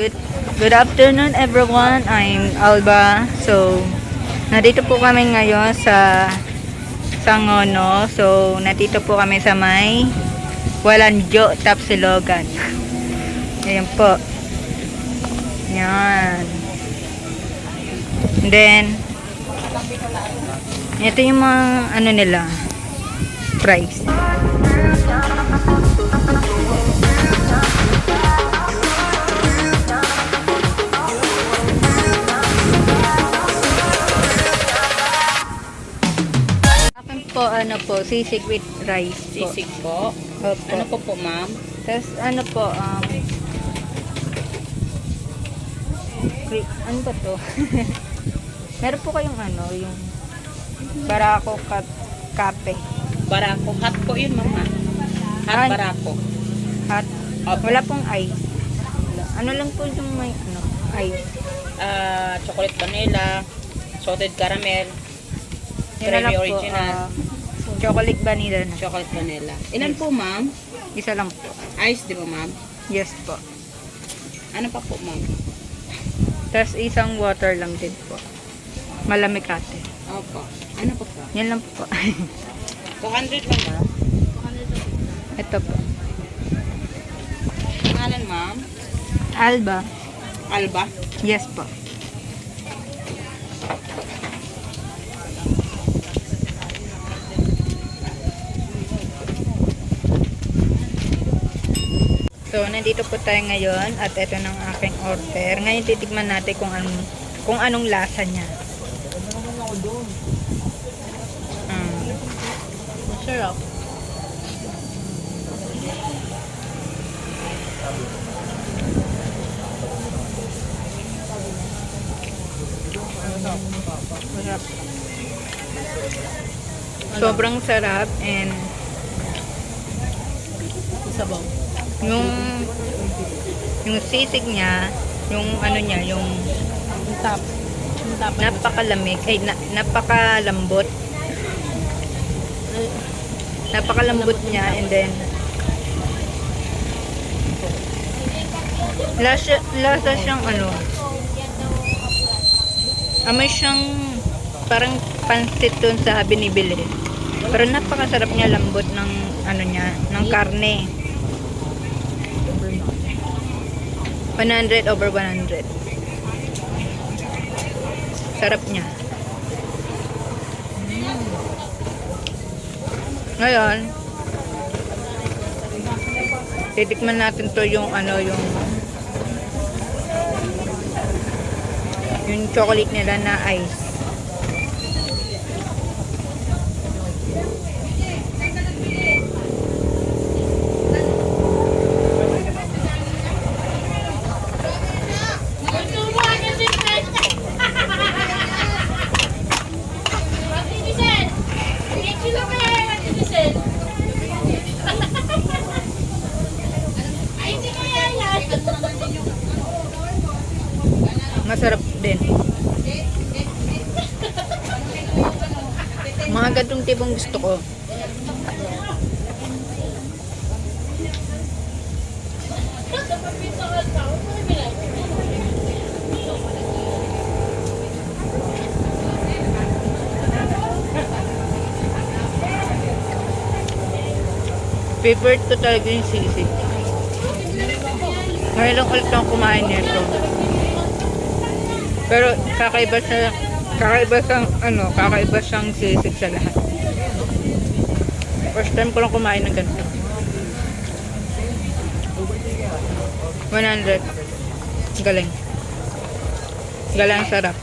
Good afternoon everyone. I'm Alba. So, nandito po kami ngayon sa Sangono. So, nandito po kami sa may Walanjo, Tapsilogan. Ayan po. Yan. And then, ito yung mga ano nila, price. Po ano po, sisig with rice po. Sisig po. Opo. Ano po ma'am? Tapos ano po, ano ba to? Meron po kayong ano, yung barako kape. Barako. Hot po yun ma'am. Hot barako. Hot. Opo. Wala pong ice. Ano lang po yung may ano, ice. Chocolate vanilla, salted caramel, Yun na lang creamy po, original, chocolate vanilla na. chocolate vanilla. Ilan po ma'am? Isa lang po. Ice di ba ma'am? Yes po. Ano pa po ma'am? Tapos isang water lang din po. Malamig ate. Opo. Ano pa po? Yan lang po. 200 lang ba? Ito po. Pangalan ma'am? Alba. Alba? Yes po. So, nandito po tayo ngayon at ito ng aking order. Ngayon titikman natin kung anong lasa niya. Masarap. Sarap. Sobrang sarap and Sabaw. yung sisig niya, yung ano niya, yung napakalamig, napakalambot. Napakalambot niya and then lasa siyang ano, amoy siyang parang pansit dun sa binibili. Pero napakasarap niya, lambot ng ano niya, ng karne. 100 over 100. Sarap niya. Ngayon, titikman natin to yung ano, yung chocolate nila na ice. Masarap din. Mga gantong tipong gusto ko. Favorite ko talaga yung sisig. Ngayon lang ulit akong kumain nito. Pero kakaiba siyang sisig sa lahat. First time ko lang kumain ng ganito. 100. Galing. Galing sarap.